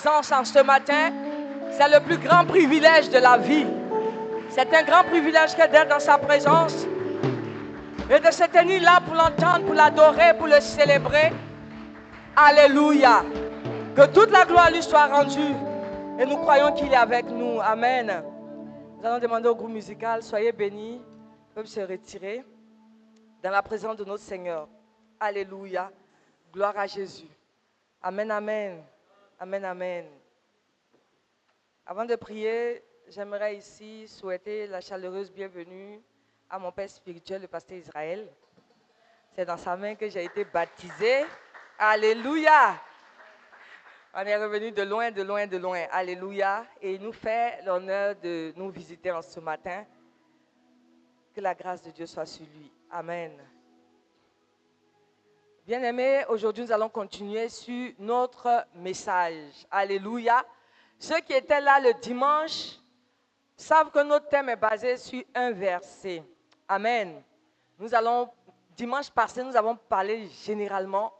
En ce matin, c'est le plus grand privilège de la vie. C'est un grand privilège que d'être dans sa présence et de se tenir là pour l'entendre, pour l'adorer, pour le célébrer. Alléluia. Que toute la gloire lui soit rendue et nous croyons qu'il est avec nous. Amen. Nous allons demander au groupe musical, soyez bénis, ils peuvent se retirer dans la présence de notre Seigneur. Alléluia. Gloire à Jésus. Amen, amen. Amen, amen. Avant de prier, j'aimerais ici souhaiter la chaleureuse bienvenue à mon père spirituel, le pasteur Israël. C'est dans sa main que j'ai été baptisé. Alléluia! On est revenu de loin, de loin, de loin. Alléluia! Et il nous fait l'honneur de nous visiter en ce matin. Que la grâce de Dieu soit sur lui. Amen. Bien-aimés, aujourd'hui nous allons continuer sur notre message. Alléluia! Ceux qui étaient là le dimanche savent que notre thème est basé sur un verset. Amen. Dimanche passé, nous avons parlé généralement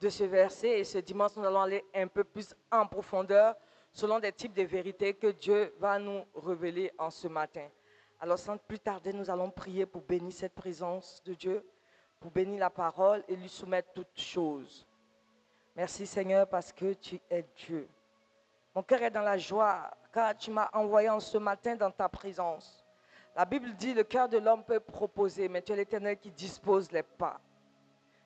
de ce verset et ce dimanche, nous allons aller un peu plus en profondeur selon des types de vérités que Dieu va nous révéler en ce matin. Alors, sans plus tarder, nous allons prier pour bénir cette présence de Dieu, pour bénir la parole et lui soumettre toutes choses. Merci Seigneur parce que tu es Dieu. Mon cœur est dans la joie, car tu m'as envoyé en ce matin dans ta présence. La Bible dit, le cœur de l'homme peut proposer, mais tu es l'Éternel qui dispose les pas.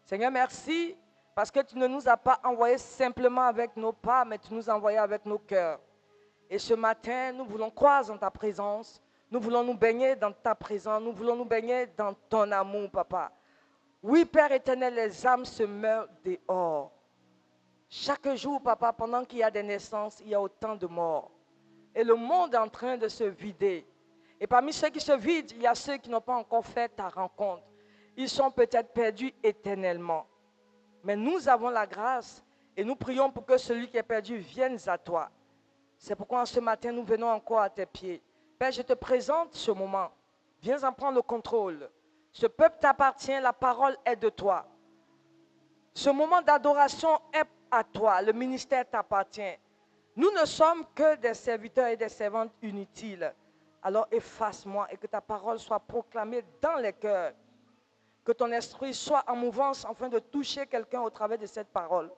Seigneur, merci, parce que tu ne nous as pas envoyés simplement avec nos pas, mais tu nous as envoyés avec nos cœurs. Et ce matin, nous voulons croire en ta présence, nous voulons nous baigner dans ta présence, nous voulons nous baigner dans ton amour, Papa. Oui, Père éternel, les âmes se meurent dehors. Chaque jour, Papa, pendant qu'il y a des naissances, il y a autant de morts. Et le monde est en train de se vider. Et parmi ceux qui se vident, il y a ceux qui n'ont pas encore fait ta rencontre. Ils sont peut-être perdus éternellement. Mais nous avons la grâce et nous prions pour que celui qui est perdu vienne à toi. C'est pourquoi ce matin, nous venons encore à tes pieds. Père, je te présente ce moment. Viens en prendre le contrôle. Ce peuple t'appartient, la parole est de toi. Ce moment d'adoration est à toi, le ministère t'appartient. Nous ne sommes que des serviteurs et des servantes inutiles. Alors efface-moi et que ta parole soit proclamée dans les cœurs. Que ton esprit soit en mouvance afin de toucher quelqu'un au travers de cette parole.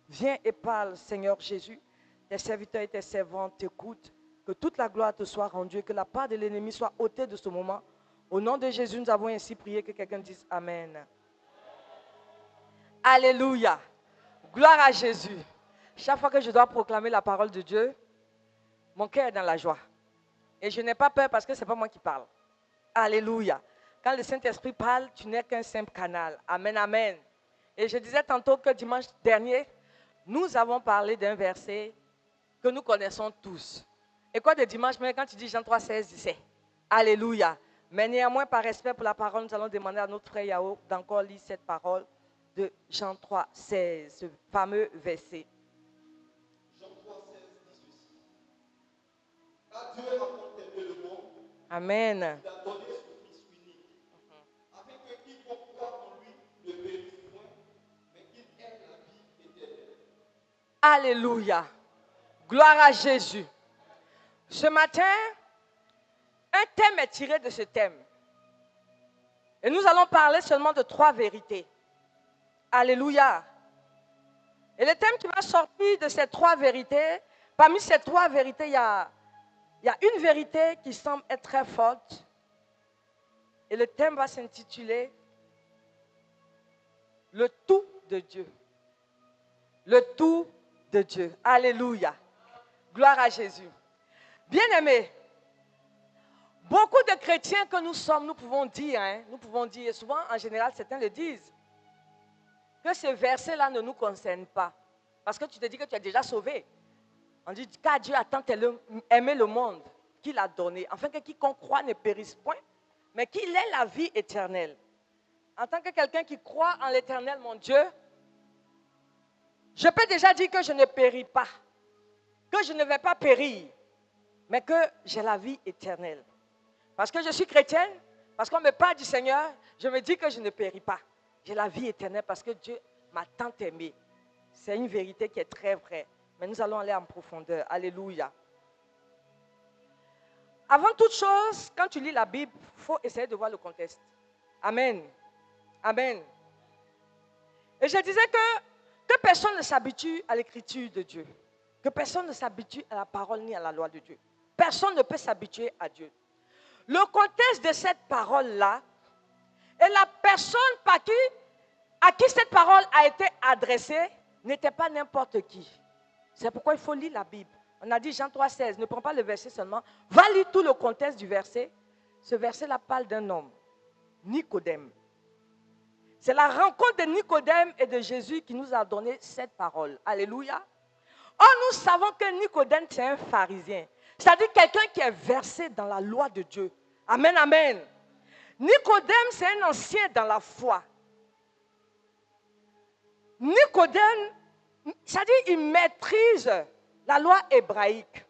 Viens et parle, Seigneur Jésus. Tes serviteurs et tes servantes t'écoutent. Que toute la gloire te soit rendue et que la part de l'ennemi soit ôtée de ce moment. Au nom de Jésus, nous avons ainsi prié que quelqu'un dise Amen. Alléluia. Gloire à Jésus. Chaque fois que je dois proclamer la parole de Dieu, mon cœur est dans la joie. Et je n'ai pas peur parce que ce n'est pas moi qui parle. Alléluia. Quand le Saint-Esprit parle, tu n'es qu'un simple canal. Amen, amen. Et je disais tantôt que dimanche dernier, nous avons parlé d'un verset que nous connaissons tous. Et quoi de dimanche, mais quand tu dis Jean 3, 16, 17. Alléluia. Mais néanmoins, par respect pour la parole, nous allons demander à notre frère Yao d'encore lire cette parole de Jean 3, 16, ce fameux verset. Jean 3, 16 dit ceci. Car Dieu a tant aimé le monde, Amen. il a donné son Fils unique, afin que quiconque croit en lui ne périsse point, mais qu'il ait la vie éternelle. Alléluia. Gloire à Jésus. Ce matin, un thème est tiré de ce thème. Et nous allons parler seulement de 3 vérités. Alléluia. Et le thème qui va sortir de ces 3 vérités, parmi ces 3 vérités, il y a une vérité qui semble être très forte. Et le thème va s'intituler Le tout de Dieu. Le tout de Dieu. Alléluia. Gloire à Jésus. Bien-aimés, beaucoup de chrétiens que nous sommes, nous pouvons dire, et souvent en général certains le disent, que ce verset-là ne nous concerne pas. Parce que tu te dis que tu es déjà sauvé. On dit, car Dieu a tant aimé le monde qu'il a donné, afin que quiconque croit ne périsse point, mais qu'il ait la vie éternelle. En tant que quelqu'un qui croit en l'éternel, mon Dieu, je peux déjà dire que je ne péris pas, que je ne vais pas périr, mais que j'ai la vie éternelle. Parce que je suis chrétienne, parce qu'on me parle du Seigneur, je me dis que je ne péris pas. J'ai la vie éternelle parce que Dieu m'a tant aimé. C'est une vérité qui est très vraie. Mais nous allons aller en profondeur. Alléluia. Avant toute chose, quand tu lis la Bible, il faut essayer de voir le contexte. Amen. Amen. Et je disais que personne ne s'habitue à l'écriture de Dieu. Que personne ne s'habitue à la parole ni à la loi de Dieu. Personne ne peut s'habituer à Dieu. Le contexte de cette parole-là et la personne à qui cette parole a été adressée n'était pas n'importe qui. C'est pourquoi il faut lire la Bible. On a dit Jean 3,16, ne prends pas le verset seulement, va lire tout le contexte du verset. Ce verset-là parle d'un homme, Nicodème. C'est la rencontre de Nicodème et de Jésus qui nous a donné cette parole. Alléluia. Or, nous savons que Nicodème, c'est un pharisien. C'est-à-dire quelqu'un qui est versé dans la loi de Dieu. Amen, amen. Nicodème, c'est un ancien dans la foi. Nicodème, c'est-à-dire il maîtrise la loi hébraïque.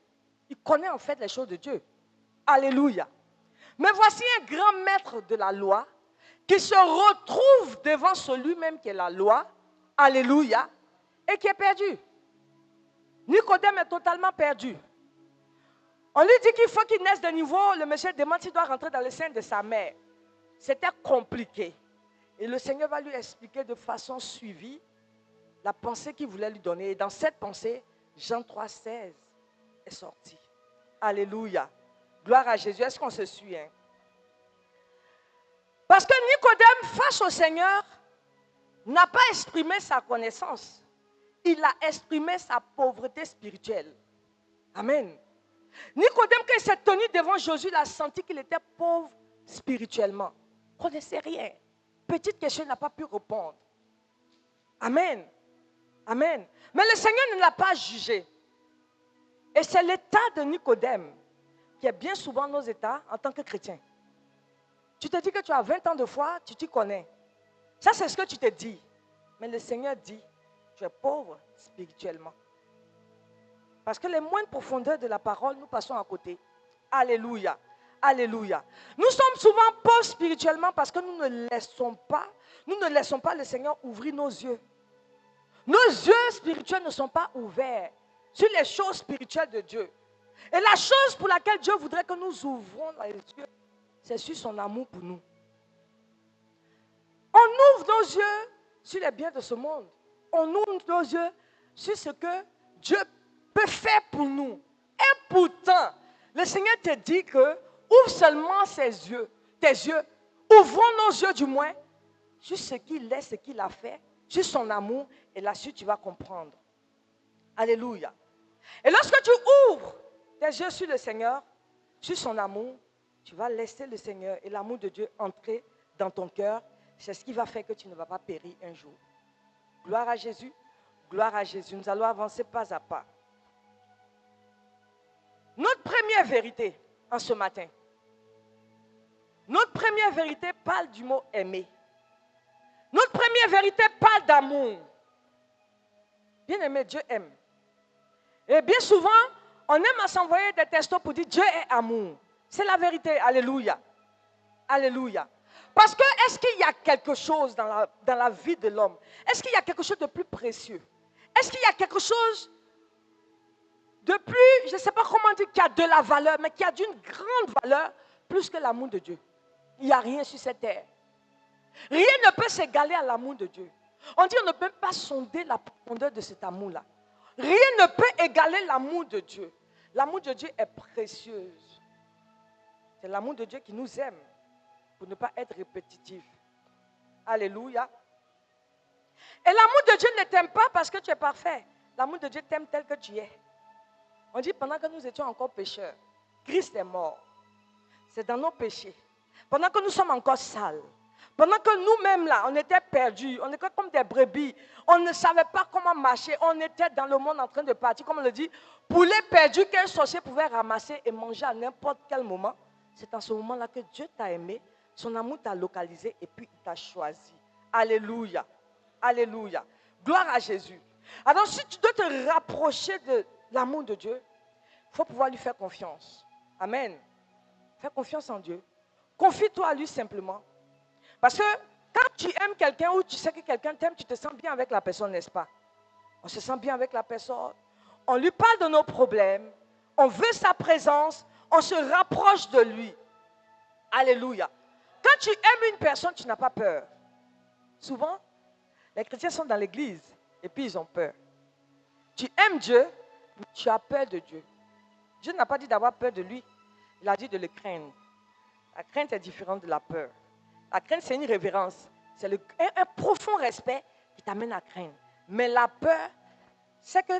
Il connaît en fait les choses de Dieu. Alléluia. Mais voici un grand maître de la loi qui se retrouve devant celui-même qui est la loi. Alléluia. Et qui est perdu. Nicodème est totalement perdu. On lui dit qu'il faut qu'il naisse de nouveau. Le monsieur demande s'il doit rentrer dans le sein de sa mère. C'était compliqué. Et le Seigneur va lui expliquer de façon suivie la pensée qu'il voulait lui donner. Et dans cette pensée, Jean 3,16 est sorti. Alléluia. Gloire à Jésus. Est-ce qu'on se suit? Parce que Nicodème, face au Seigneur, n'a pas exprimé sa connaissance. Il a exprimé sa pauvreté spirituelle. Amen. Nicodème, quand il s'est tenu devant Jésus, il a senti qu'il était pauvre spirituellement. Il ne connaissait rien. Petite question, il n'a pas pu répondre. Amen. Amen. Mais le Seigneur ne l'a pas jugé. Et c'est l'état de Nicodème qui est bien souvent nos états en tant que chrétien. Tu te dis que tu as 20 ans de foi, tu t'y connais. Ça, c'est ce que tu te dis. Mais le Seigneur dit, tu es pauvre spirituellement. Parce que les moindres profondeurs de la parole, nous passons à côté. Alléluia. Alléluia. Nous sommes souvent pauvres spirituellement parce que nous ne laissons pas le Seigneur ouvrir nos yeux. Nos yeux spirituels ne sont pas ouverts sur les choses spirituelles de Dieu. Et la chose pour laquelle Dieu voudrait que nous ouvrons les yeux, c'est sur son amour pour nous. On ouvre nos yeux sur les biens de ce monde. On ouvre nos yeux sur ce que Dieu peut faire pour nous. Et pourtant, le Seigneur te dit que ouvre seulement tes yeux, ouvrons nos yeux du moins sur ce qu'il est, ce qu'il a fait, sur son amour, et là-dessus tu vas comprendre. Alléluia. Et lorsque tu ouvres tes yeux sur le Seigneur, sur son amour, tu vas laisser le Seigneur et l'amour de Dieu entrer dans ton cœur. C'est ce qui va faire que tu ne vas pas périr un jour. Gloire à Jésus. Gloire à Jésus. Nous allons avancer pas à pas. Notre première vérité en ce matin. Notre première vérité parle du mot aimer. Notre première vérité parle d'amour. Bien aimé, Dieu aime. Et bien souvent, on aime à s'envoyer des textos pour dire Dieu est amour. C'est la vérité. Alléluia. Alléluia. Parce que est-ce qu'il y a quelque chose dans la vie de l'homme? Est-ce qu'il y a quelque chose de plus précieux? Est-ce qu'il y a quelque chose de plus, je ne sais pas comment dire, qui a de la valeur, mais qui a d'une grande valeur, plus que l'amour de Dieu? Il n'y a rien sur cette terre. Rien ne peut s'égaler à l'amour de Dieu. On dit qu'on ne peut pas sonder la profondeur de cet amour-là. Rien ne peut égaler l'amour de Dieu. L'amour de Dieu est précieux. C'est l'amour de Dieu qui nous aime pour ne pas être répétitif. Alléluia. Et l'amour de Dieu ne t'aime pas parce que tu es parfait. L'amour de Dieu t'aime tel que tu es. On dit pendant que nous étions encore pécheurs, Christ est mort. C'est dans nos péchés. Pendant que nous sommes encore sales. Pendant que nous-mêmes là, on était perdus. On était comme des brebis. On ne savait pas comment marcher. On était dans le monde en train de partir. Comme on le dit, poulet perdu qu'un sorcier pouvait ramasser et manger à n'importe quel moment. C'est en ce moment-là que Dieu t'a aimé. Son amour t'a localisé et puis il t'a choisi. Alléluia. Alléluia. Gloire à Jésus. Alors si tu dois te rapprocher de l'amour de Dieu, il faut pouvoir lui faire confiance. Amen. Fais confiance en Dieu. Confie-toi à lui simplement. Parce que quand tu aimes quelqu'un ou tu sais que quelqu'un t'aime, tu te sens bien avec la personne, n'est-ce pas? On se sent bien avec la personne. on lui parle de nos problèmes, on veut sa présence, on se rapproche de lui. Alléluia. Quand tu aimes une personne, tu n'as pas peur. Souvent, les chrétiens sont dans l'église et puis ils ont peur. Tu aimes Dieu, mais tu as peur de Dieu. Dieu n'a pas dit d'avoir peur de lui, il a dit de le craindre. La crainte est différente de la peur. La crainte, c'est une révérence. C'est un profond respect qui t'amène à craindre. Mais la peur, c'est que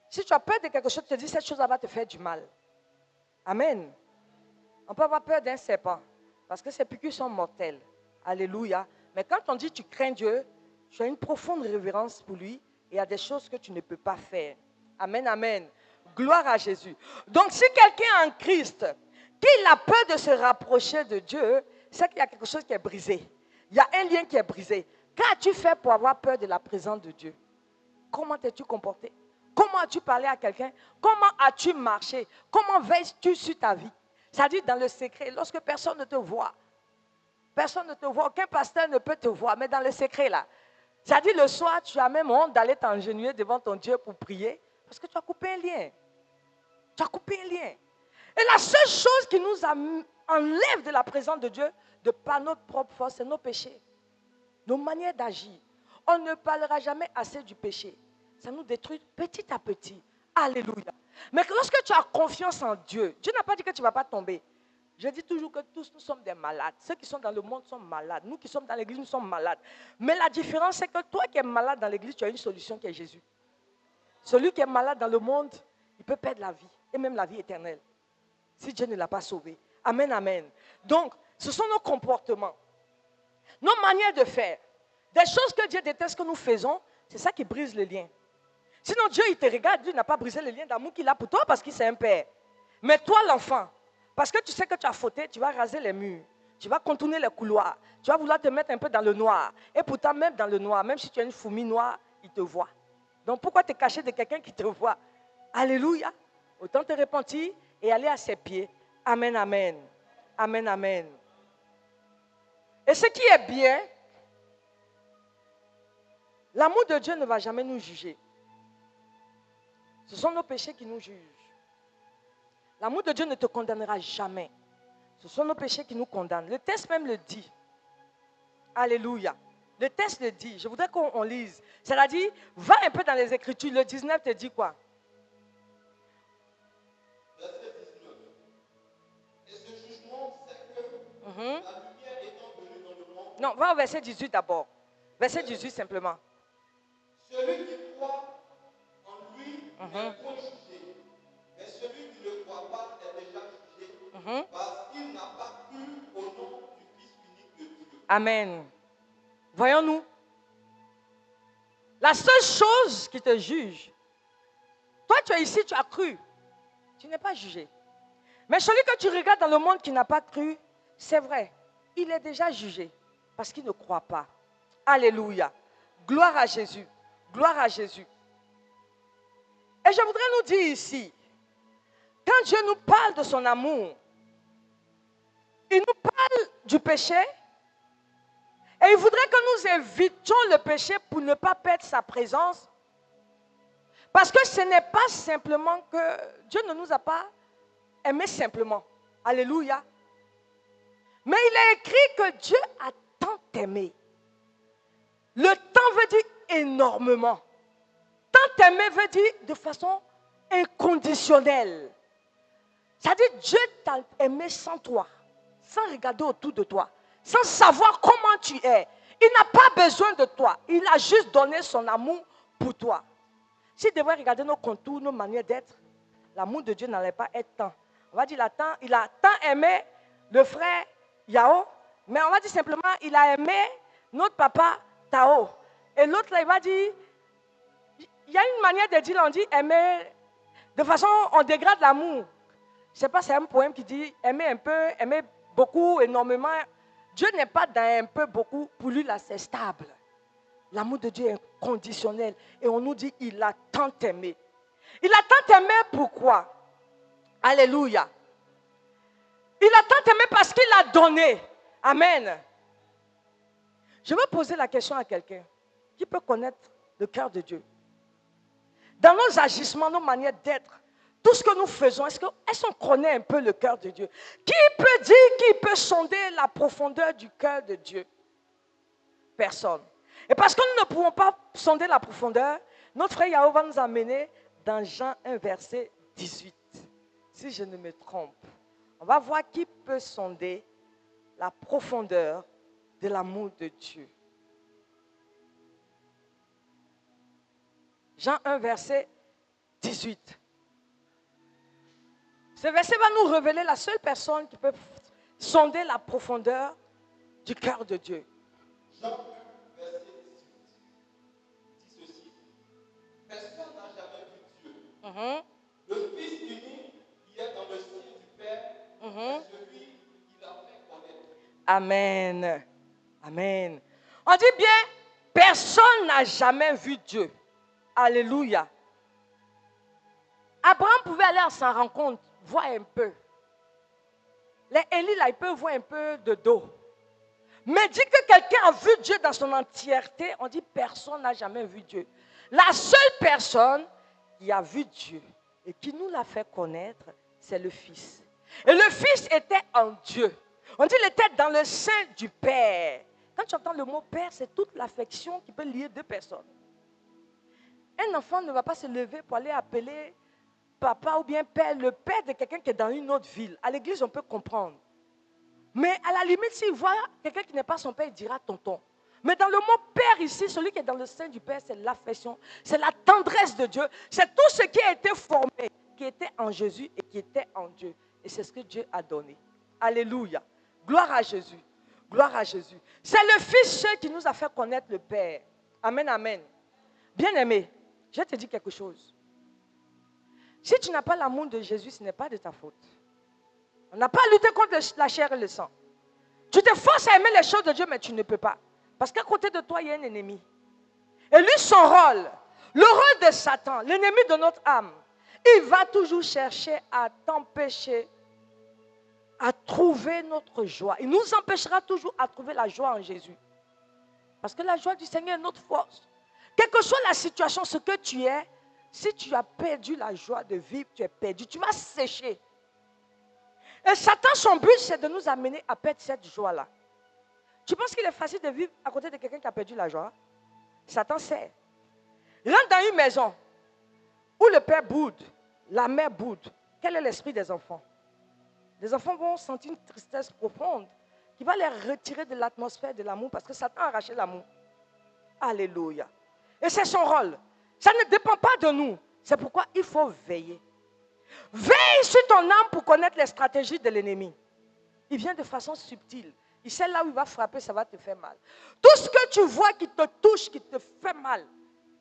si tu as peur de quelque chose, tu te dis cette chose va te faire du mal. Amen. On peut avoir peur d'un serpent parce que ses piqûres sont mortelles. Alléluia. Mais quand on dit tu crains Dieu, tu as une profonde révérence pour lui et il y a des choses que tu ne peux pas faire. Amen, amen. Gloire à Jésus. Donc si quelqu'un est en Christ, qu'il a peur de se rapprocher de Dieu, c'est qu'il y a quelque chose qui est brisé. Il y a un lien qui est brisé. Qu'as-tu fait pour avoir peur de la présence de Dieu? Comment t'es-tu comporté? Comment as-tu parlé à quelqu'un? Comment as-tu marché? Comment veilles-tu sur ta vie? C'est-à-dire dans le secret, lorsque personne ne te voit. Personne ne te voit, aucun pasteur ne peut te voir, mais dans le secret là. C'est-à-dire le soir, tu as même honte d'aller t'engenouiller devant ton Dieu pour prier parce que tu as coupé un lien. Tu as coupé un lien. Et la seule chose qui nous enlève de la présence de Dieu, de par notre propre force, c'est nos péchés. Nos manières d'agir. On ne parlera jamais assez du péché. Ça nous détruit petit à petit. Alléluia. Mais lorsque tu as confiance en Dieu, Dieu n'a pas dit que tu ne vas pas tomber. Je dis toujours que tous nous sommes des malades. Ceux qui sont dans le monde sont malades. Nous qui sommes dans l'église, nous sommes malades. Mais la différence, c'est que toi qui es malade dans l'église, tu as une solution qui est Jésus. Celui qui est malade dans le monde, il peut perdre la vie. Et même la vie éternelle. Si Dieu ne l'a pas sauvé. Amen, amen. Donc, ce sont nos comportements. Nos manières de faire. Des choses que Dieu déteste que nous faisons, c'est ça qui brise le lien. Sinon, Dieu, il te regarde, Dieu n'a pas brisé le lien d'amour qu'il a pour toi parce qu'il c'est un père. Mais toi, l'enfant, parce que tu sais que tu as fauté, tu vas raser les murs, tu vas contourner les couloirs, tu vas vouloir te mettre un peu dans le noir. Et pourtant, même dans le noir, même si tu as une fourmi noire, il te voit. Donc, pourquoi te cacher de quelqu'un qui te voit? Alléluia. Autant te repentir et aller à ses pieds. Amen, amen. Amen, amen. Et ce qui est bien, l'amour de Dieu ne va jamais nous juger. Ce sont nos péchés qui nous jugent. L'amour de Dieu ne te condamnera jamais. Ce sont nos péchés qui nous condamnent. Le texte même le dit. Alléluia. Le texte le dit. Je voudrais qu'on lise. C'est-à-dire, va un peu dans les Écritures. Le 19 te dit quoi? Verset 19. Et ce jugement, c'est que la lumière étant venue dans le monde. Non, va au verset 18 d'abord. Verset 18 simplement. Celui qui croit en lui n'est point jugé. Mais celui qui ne croit pas est déjà jugé parce qu'il n'a pas cru au nom du Fils unique de Dieu. Amen. Voyons-nous. La seule chose qui te juge, toi tu es ici, tu as cru. Tu n'es pas jugé. Mais celui que tu regardes dans le monde qui n'a pas cru, c'est vrai, il est déjà jugé parce qu'il ne croit pas. Alléluia. Gloire à Jésus. Gloire à Jésus. Et je voudrais nous dire ici, quand Dieu nous parle de son amour, il nous parle du péché et il voudrait que nous évitions le péché pour ne pas perdre sa présence. Parce que ce n'est pas simplement que Dieu ne nous a pas aimés simplement. Alléluia. Mais il est écrit que Dieu a tant aimé. Le temps veut dire énormément. Tant aimé veut dire de façon inconditionnelle. C'est-à-dire Dieu t'a aimé sans toi, sans regarder autour de toi, sans savoir comment tu es. Il n'a pas besoin de toi. Il a juste donné son amour pour toi. S'il devait regarder nos contours, nos manières d'être, l'amour de Dieu n'allait pas être tant. On va dire il a tant aimé le frère Yao, mais on va dire simplement il a aimé notre papa Tao. Et l'autre là, il va dire, il y a une manière de dire, on dit aimer, de façon, on dégrade l'amour. Je ne sais pas, c'est un poème qui dit aimer un peu, aimer beaucoup, énormément. Dieu n'est pas dans un peu, beaucoup. Pour lui, là, c'est stable. L'amour de Dieu est inconditionnel. Et on nous dit, il a tant aimé. Il a tant aimé pourquoi? Alléluia. Il a tant aimé parce qu'il a donné. Amen. Je veux poser la question à quelqu'un qui peut connaître le cœur de Dieu. dans nos agissements, nos manières d'être, tout ce que nous faisons, est-ce qu'on connaît un peu le cœur de Dieu? Qui peut dire, qui peut sonder la profondeur du cœur de Dieu? Personne. Et parce que nous ne pouvons pas sonder la profondeur, notre frère Yahoo va nous amener dans Jean 1, verset 18. Si je ne me trompe, on va voir qui peut sonder la profondeur de l'amour de Dieu. Jean 1, verset 18. Ce verset va nous révéler la seule personne qui peut sonder la profondeur du cœur de Dieu. Jean 1, verset 18, dit ceci. Personne n'a jamais vu Dieu. Le Fils unique qui est dans le ciel du Père, est celui qui l'a fait connaître. Amen. Amen. On dit bien, personne n'a jamais vu Dieu. Alléluia. Abraham pouvait aller à sa rencontre, voir un peu. Les Élie, là, ils peuvent voir un peu de dos. Mais dit que quelqu'un a vu Dieu dans son entièreté, on dit personne n'a jamais vu Dieu. La seule personne qui a vu Dieu et qui nous l'a fait connaître, c'est le Fils. Et le Fils était en Dieu. On dit qu'il était dans le sein du Père. Quand tu entends le mot Père, c'est toute l'affection qui peut lier deux personnes. Un enfant ne va pas se lever pour aller appeler papa ou bien père, le père de quelqu'un qui est dans une autre ville. À l'église, on peut comprendre. Mais à la limite, s'il voit quelqu'un qui n'est pas son père, il dira tonton. Mais dans le mot père ici, celui qui est dans le sein du Père, c'est l'affection, c'est la tendresse de Dieu. C'est tout ce qui a été formé, qui était en Jésus et qui était en Dieu. Et c'est ce que Dieu a donné. Alléluia. Gloire à Jésus. Gloire à Jésus. C'est le Fils qui nous a fait connaître le Père. Amen, amen. Bien-aimé, je te dis quelque chose. Si tu n'as pas l'amour de Jésus, ce n'est pas de ta faute. On n'a pas à lutter contre la chair et le sang. Tu te forces à aimer les choses de Dieu, mais tu ne peux pas. Parce qu'à côté de toi, il y a un ennemi. Et lui, son rôle, le rôle de Satan, l'ennemi de notre âme, il va toujours chercher à t'empêcher à trouver notre joie. Il nous empêchera toujours à trouver la joie en Jésus. Parce que la joie du Seigneur est notre force. Quelle que soit la situation, ce que tu es, si tu as perdu la joie de vivre, tu es perdu. Tu vas sécher. Et Satan, son but, c'est de nous amener à perdre cette joie-là. Tu penses qu'il est facile de vivre à côté de quelqu'un qui a perdu la joie? Satan sait. Rentre dans une maison où le père boude, la mère boude. Quel est l'esprit des enfants? Les enfants vont sentir une tristesse profonde qui va les retirer de l'atmosphère de l'amour parce que Satan a arraché l'amour. Alléluia. Et c'est son rôle. Ça ne dépend pas de nous. C'est pourquoi il faut veiller. Veille sur ton âme pour connaître les stratégies de l'ennemi. Il vient de façon subtile. Il sait là où il va frapper, ça va te faire mal. Tout ce que tu vois qui te touche, qui te fait mal,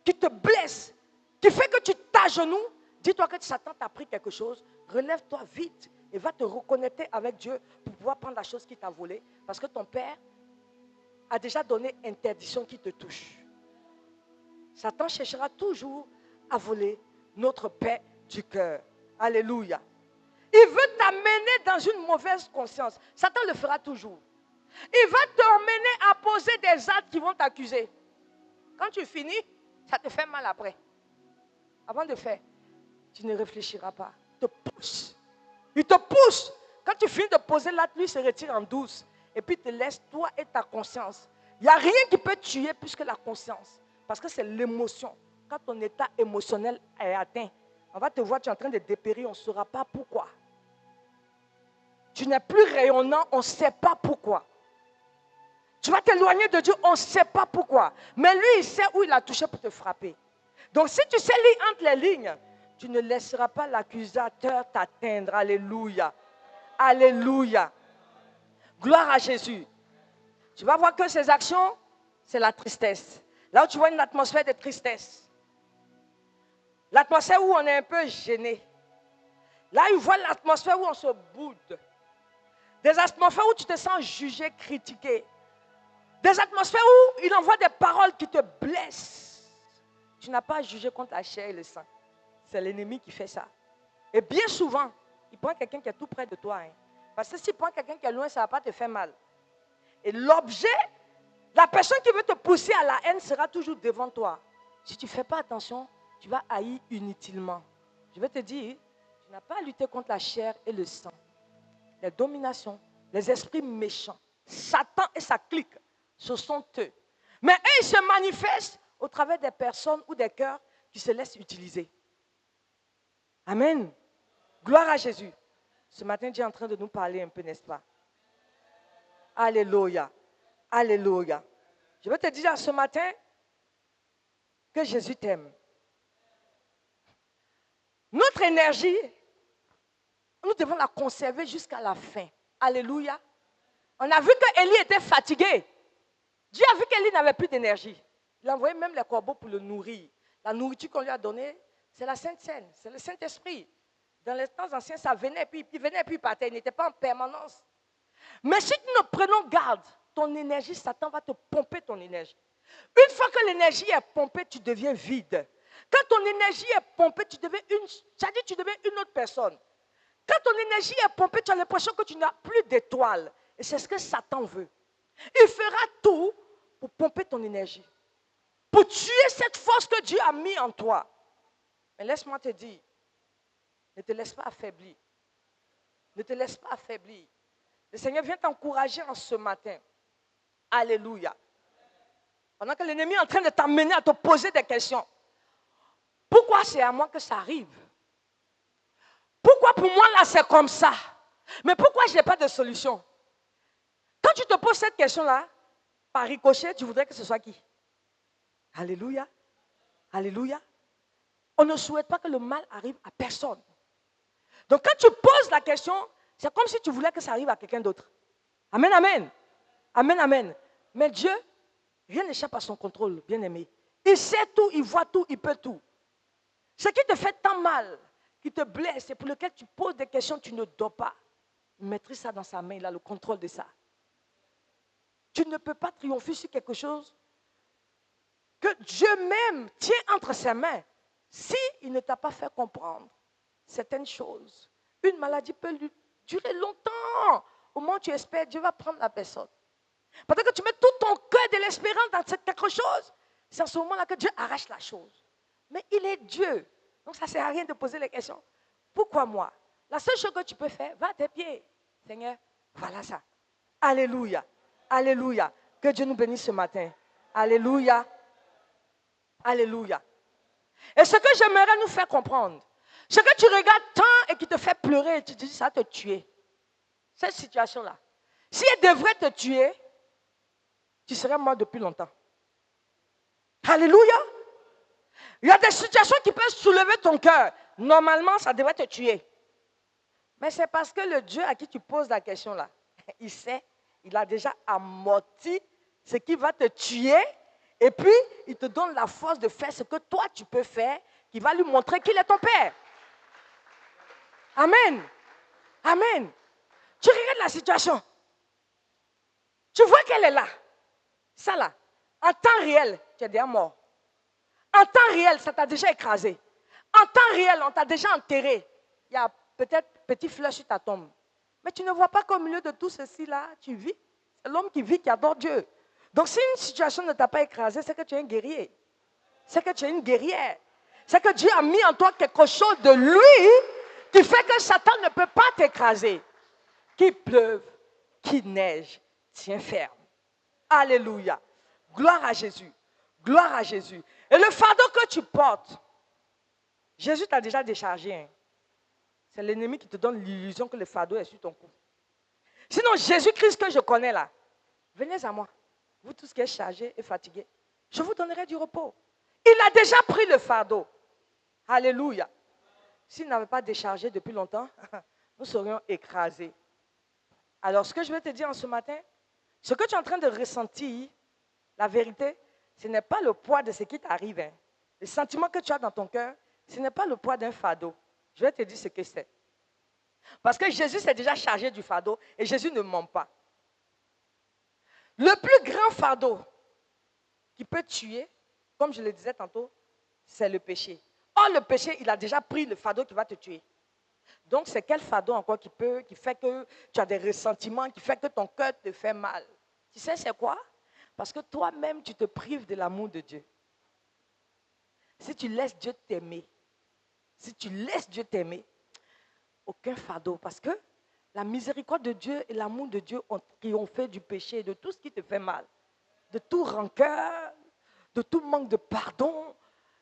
qui te blesse, qui fait que tu t'agenouilles, dis-toi que Satan t'a pris quelque chose, relève-toi vite et va te reconnecter avec Dieu pour pouvoir prendre la chose qui t'a volée. Parce que ton Père a déjà donné interdiction qui te touche. Satan cherchera toujours à voler notre paix du cœur. Alléluia. Il veut t'amener dans une mauvaise conscience. Satan le fera toujours. Il va t'emmener à poser des actes qui vont t'accuser. Quand tu finis, ça te fait mal après. Avant de faire, tu ne réfléchiras pas. Il te pousse. Il te pousse. Quand tu finis de poser l'acte, lui se retire en douce. Et puis il te laisse toi et ta conscience. Il n'y a rien qui peut tuer plus que la conscience. Parce que c'est l'émotion. Quand ton état émotionnel est atteint, on va te voir, tu es en train de dépérir, on ne saura pas pourquoi. Tu n'es plus rayonnant, on ne sait pas pourquoi. Tu vas t'éloigner de Dieu, on ne sait pas pourquoi. Mais lui, il sait où il a touché pour te frapper. Donc si tu sais lire entre les lignes, tu ne laisseras pas l'accusateur t'atteindre. Alléluia. Alléluia. Gloire à Jésus. Tu vas voir que ses actions, c'est la tristesse. Là où tu vois une atmosphère de tristesse. L'atmosphère où on est un peu gêné. Là, il voit l'atmosphère où on se boude. Des atmosphères où tu te sens jugé, critiqué. Des atmosphères où il envoie des paroles qui te blessent. Tu n'as pas à juger contre la chair et le sang. C'est l'ennemi qui fait ça. Et bien souvent, il prend quelqu'un qui est tout près de toi. Parce que s'il prend quelqu'un qui est loin, ça ne va pas te faire mal. Et l'objet, la personne qui veut te pousser à la haine sera toujours devant toi. Si tu ne fais pas attention, tu vas haïr inutilement. Je vais te dire, tu n'as pas à lutter contre la chair et le sang. Les dominations, les esprits méchants, Satan et sa clique, ce sont eux. Mais eux, ils se manifestent au travers des personnes ou des cœurs qui se laissent utiliser. Amen. Gloire à Jésus. Ce matin, Dieu est en train de nous parler un peu, n'est-ce pas? Alléluia. Alléluia. Je veux te dire ce matin que Jésus t'aime. Notre énergie, nous devons la conserver jusqu'à la fin. Alléluia. On a vu qu'Élie était fatigué. Dieu a vu qu'Élie n'avait plus d'énergie. Il a envoyé même les corbeaux pour le nourrir. La nourriture qu'on lui a donnée, c'est la Sainte Seine, c'est le Saint-Esprit. Dans les temps anciens, ça venait, puis il venait, puis il partait. Il n'était pas en permanence. Mais si nous ne prenons garde, ton énergie, Satan va te pomper ton énergie. Une fois que l'énergie est pompée, tu deviens vide. Quand ton énergie est pompée, tu deviens une autre personne. Quand ton énergie est pompée, tu as l'impression que tu n'as plus d'étoiles. Et c'est ce que Satan veut. Il fera tout pour pomper ton énergie. Pour tuer cette force que Dieu a mis en toi. Mais laisse-moi te dire, ne te laisse pas affaiblir. Ne te laisse pas affaiblir. Le Seigneur vient t'encourager en ce matin. Alléluia. Pendant que l'ennemi est en train de t'amener à te poser des questions. Pourquoi c'est à moi que ça arrive? Pourquoi pour moi là c'est comme ça? Mais pourquoi je n'ai pas de solution? Quand tu te poses cette question-là, par ricochet, tu voudrais que ce soit qui? Alléluia. Alléluia. On ne souhaite pas que le mal arrive à personne. Donc quand tu poses la question, c'est comme si tu voulais que ça arrive à quelqu'un d'autre. Amen, amen. Amen, amen. Mais Dieu, rien n'échappe à son contrôle, bien-aimé. Il sait tout, il voit tout, il peut tout. Ce qui te fait tant mal, qui te blesse, et pour lequel tu poses des questions, tu ne dors pas. Maîtrise ça dans sa main, il a le contrôle de ça. Tu ne peux pas triompher sur quelque chose que Dieu même tient entre ses mains s'il ne t'a pas fait comprendre certaines choses. Une maladie peut durer longtemps. Au moment où tu espères, Dieu va prendre la personne. Parce que tu mets tout ton cœur de l'espérance dans quelque chose, c'est à ce moment-là que Dieu arrache la chose. Mais il est Dieu. Donc ça ne sert à rien de poser les questions. Pourquoi moi? La seule chose que tu peux faire, va à tes pieds. Seigneur, voilà ça. Alléluia. Alléluia. Que Dieu nous bénisse ce matin. Alléluia. Alléluia. Et ce que j'aimerais nous faire comprendre, ce que tu regardes tant et qui te fait pleurer, et tu te dis ça va te tuer. Cette situation-là. Si elle devrait te tuer, tu serais mort depuis longtemps. Alléluia. Il y a des situations qui peuvent soulever ton cœur. Normalement, ça devrait te tuer. Mais c'est parce que le Dieu à qui tu poses la question là, il sait, il a déjà amorti ce qui va te tuer. Et puis, il te donne la force de faire ce que toi tu peux faire, qui va lui montrer qu'il est ton Père. Amen. Amen. Tu regardes la situation. Tu vois qu'elle est là. Ça là. En temps réel, tu es déjà mort. En temps réel, ça t'a déjà écrasé. En temps réel, on t'a déjà enterré. Il y a peut-être petit fleur sur ta tombe. Mais tu ne vois pas qu'au milieu de tout ceci là, tu vis. C'est l'homme qui vit, qui adore Dieu. Donc si une situation ne t'a pas écrasé, c'est que tu es un guerrier. C'est que tu es une guerrière. C'est que Dieu a mis en toi quelque chose de lui qui fait que Satan ne peut pas t'écraser. Qu'il pleuve, qu'il neige, tiens ferme. Alléluia. Gloire à Jésus. Gloire à Jésus. Et le fardeau que tu portes, Jésus t'a déjà déchargé. Hein. C'est l'ennemi qui te donne l'illusion que le fardeau est sur ton cou. Sinon, Jésus-Christ que je connais là, venez à moi. Vous tous qui êtes chargés et fatigués, je vous donnerai du repos. Il a déjà pris le fardeau. Alléluia. S'il n'avait pas déchargé depuis longtemps, nous serions écrasés. Alors, ce que je vais te dire en ce matin, ce que tu es en train de ressentir, la vérité, ce n'est pas le poids de ce qui t'arrive. Hein. Le sentiment que tu as dans ton cœur, ce n'est pas le poids d'un fardeau. Je vais te dire ce que c'est. Parce que Jésus s'est déjà chargé du fardeau et Jésus ne ment pas. Le plus grand fardeau qui peut tuer, comme je le disais tantôt, c'est le péché. Or, le péché, il a déjà pris le fardeau qui va te tuer. Donc, c'est quel fardeau encore qui fait que tu as des ressentiments, qui fait que ton cœur te fait mal? Tu sais, c'est quoi? Parce que toi-même, tu te prives de l'amour de Dieu. Si tu laisses Dieu t'aimer, aucun fardeau. Parce que la miséricorde de Dieu et l'amour de Dieu ont triomphé du péché et de tout ce qui te fait mal. De tout rancœur, de tout manque de pardon.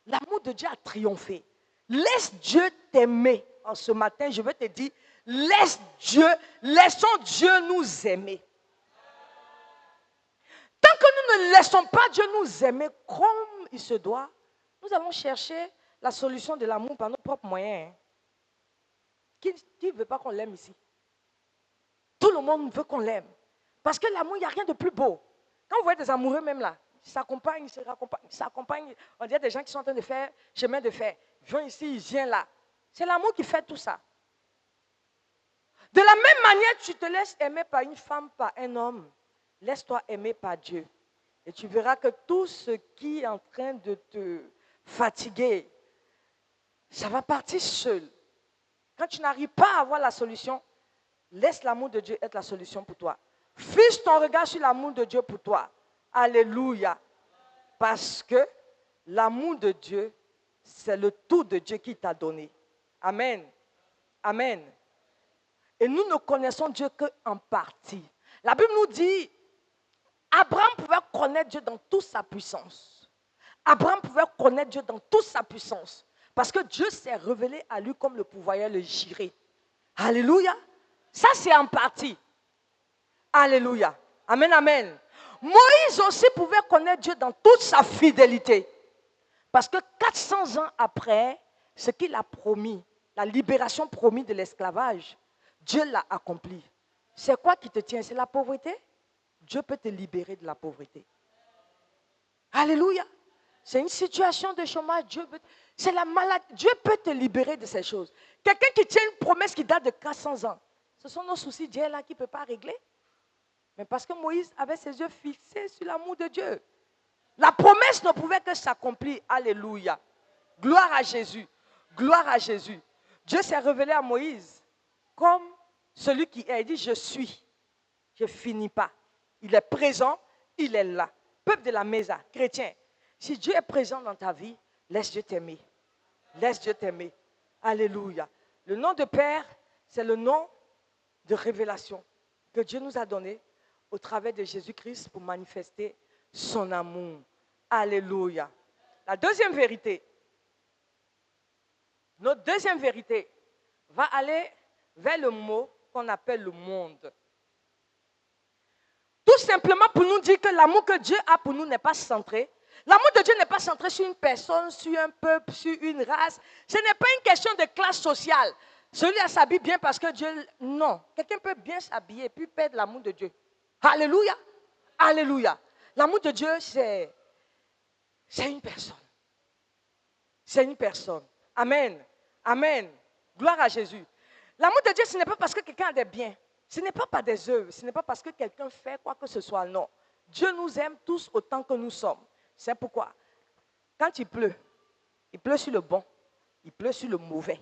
L'amour de Dieu a triomphé. Laisse Dieu t'aimer. En ce matin, je veux te dire, laissons Dieu nous aimer. Tant que nous ne laissons pas Dieu nous aimer comme il se doit, nous allons chercher la solution de l'amour par nos propres moyens. Qui ne veut pas qu'on l'aime ici? Tout le monde veut qu'on l'aime. Parce que l'amour, il n'y a rien de plus beau. Quand vous voyez des amoureux même là, ils s'accompagnent, on dirait des gens qui sont en train de faire chemin de fer. Ils viennent ici, ils viennent là. C'est l'amour qui fait tout ça. De la même manière, tu te laisses aimer par une femme, par un homme. Laisse-toi aimer par Dieu. Et tu verras que tout ce qui est en train de te fatiguer, ça va partir seul. Quand tu n'arrives pas à avoir la solution, laisse l'amour de Dieu être la solution pour toi. Fiche ton regard sur l'amour de Dieu pour toi. Alléluia. Parce que l'amour de Dieu, c'est le tout de Dieu qui t'a donné. Amen. Amen. Et nous ne connaissons Dieu qu'en partie. La Bible nous dit, Abraham pouvait connaître Dieu dans toute sa puissance. Abraham pouvait connaître Dieu dans toute sa puissance. Parce que Dieu s'est révélé à lui comme le pouvoyeur, le Jireh. Alléluia. Ça, c'est en partie. Alléluia. Amen, amen. Moïse aussi pouvait connaître Dieu dans toute sa fidélité. Parce que 400 ans après, ce qu'il a promis, la libération promise de l'esclavage, Dieu l'a accompli. C'est quoi qui te tient? C'est la pauvreté? Dieu peut te libérer de la pauvreté. Alléluia. C'est une situation de chômage. C'est la maladie. Dieu peut te libérer de ces choses. Quelqu'un qui tient une promesse qui date de 400 ans. Ce sont nos soucis Dieu là qui ne peut pas régler. Mais parce que Moïse avait ses yeux fixés sur l'amour de Dieu. La promesse ne pouvait que s'accomplir. Alléluia. Gloire à Jésus. Gloire à Jésus. Dieu s'est révélé à Moïse comme celui qui est. Il dit, je suis. Je ne finis pas. Il est présent, il est là. Peuple de la Mesa, chrétien, si Dieu est présent dans ta vie, laisse Dieu t'aimer. Laisse Dieu t'aimer. Alléluia. Le nom de Père, c'est le nom de révélation que Dieu nous a donné au travers de Jésus-Christ pour manifester son amour. Alléluia. La deuxième vérité, notre deuxième vérité va aller vers le mot qu'on appelle le monde. Tout simplement pour nous dire que l'amour que Dieu a pour nous n'est pas centré. L'amour de Dieu n'est pas centré sur une personne, sur un peuple, sur une race. Ce n'est pas une question de classe sociale. Celui-là s'habille bien parce que Dieu... Non. Quelqu'un peut bien s'habiller et puis perdre l'amour de Dieu. Alléluia. Alléluia. L'amour de Dieu, c'est une personne. C'est une personne. Amen. Amen. Gloire à Jésus. L'amour de Dieu, ce n'est pas parce que quelqu'un a des biens. Ce n'est pas par des œuvres. Ce n'est pas parce que quelqu'un fait quoi que ce soit. Non. Dieu nous aime tous autant que nous sommes. C'est pourquoi, quand il pleut sur le bon, il pleut sur le mauvais.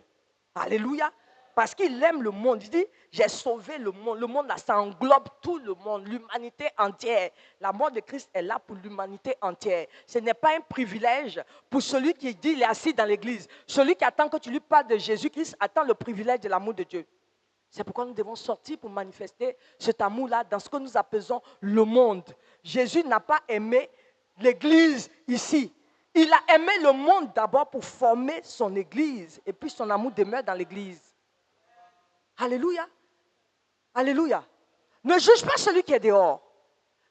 Alléluia. Parce qu'il aime le monde. Il dit, j'ai sauvé le monde. Le monde, là, ça englobe tout le monde, l'humanité entière. La mort de Christ est là pour l'humanité entière. Ce n'est pas un privilège pour celui qui dit, il est assis dans l'église. Celui qui attend que tu lui parles de Jésus-Christ attend le privilège de l'amour de Dieu. C'est pourquoi nous devons sortir pour manifester cet amour-là dans ce que nous appelons le monde. Jésus n'a pas aimé l'église ici. Il a aimé le monde d'abord pour former son église. Et puis son amour demeure dans l'église. Alléluia. Alléluia. Ne juge pas celui qui est dehors.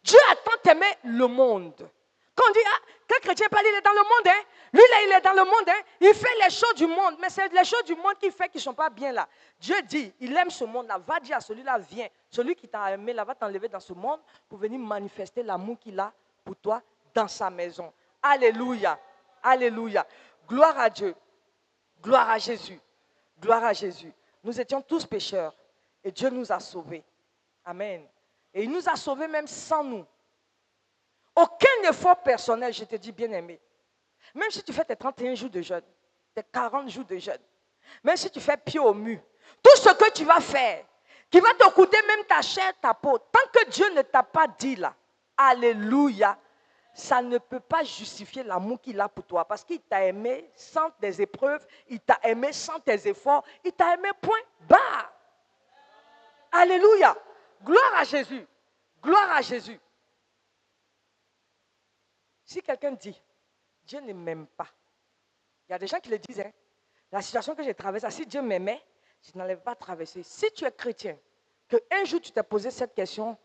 Dieu a tant aimé le monde. Quand on dit, quel chrétien parle, il est dans le monde. Hein? Lui, là, il est dans le monde. Hein? Il fait les choses du monde. Mais c'est les choses du monde qui fait qu'ils ne sont pas bien là. Dieu dit, il aime ce monde-là. Va dire à celui-là, viens. Celui qui t'a aimé là, va t'enlever dans ce monde pour venir manifester l'amour qu'il a pour toi dans sa maison. Alléluia. Alléluia. Gloire à Dieu. Gloire à Jésus. Gloire à Jésus. Nous étions tous pécheurs et Dieu nous a sauvés. Amen. Et il nous a sauvés même sans nous. Aucun effort personnel, je te dis bien-aimé. Même si tu fais tes 31 jours de jeûne, tes 40 jours de jeûne, même si tu fais pied au mur, tout ce que tu vas faire, qui va te coûter même ta chair, ta peau, tant que Dieu ne t'a pas dit là, alléluia, ça ne peut pas justifier l'amour qu'il a pour toi. Parce qu'il t'a aimé sans tes épreuves, il t'a aimé sans tes efforts, il t'a aimé point barre. Alléluia. Gloire à Jésus. Gloire à Jésus. Si quelqu'un dit, Dieu ne m'aime pas, il y a des gens qui le disent, hein, la situation que j'ai traversée, si Dieu m'aimait, je n'allais pas traverser. Si tu es chrétien, qu'un jour tu t'es posé cette question,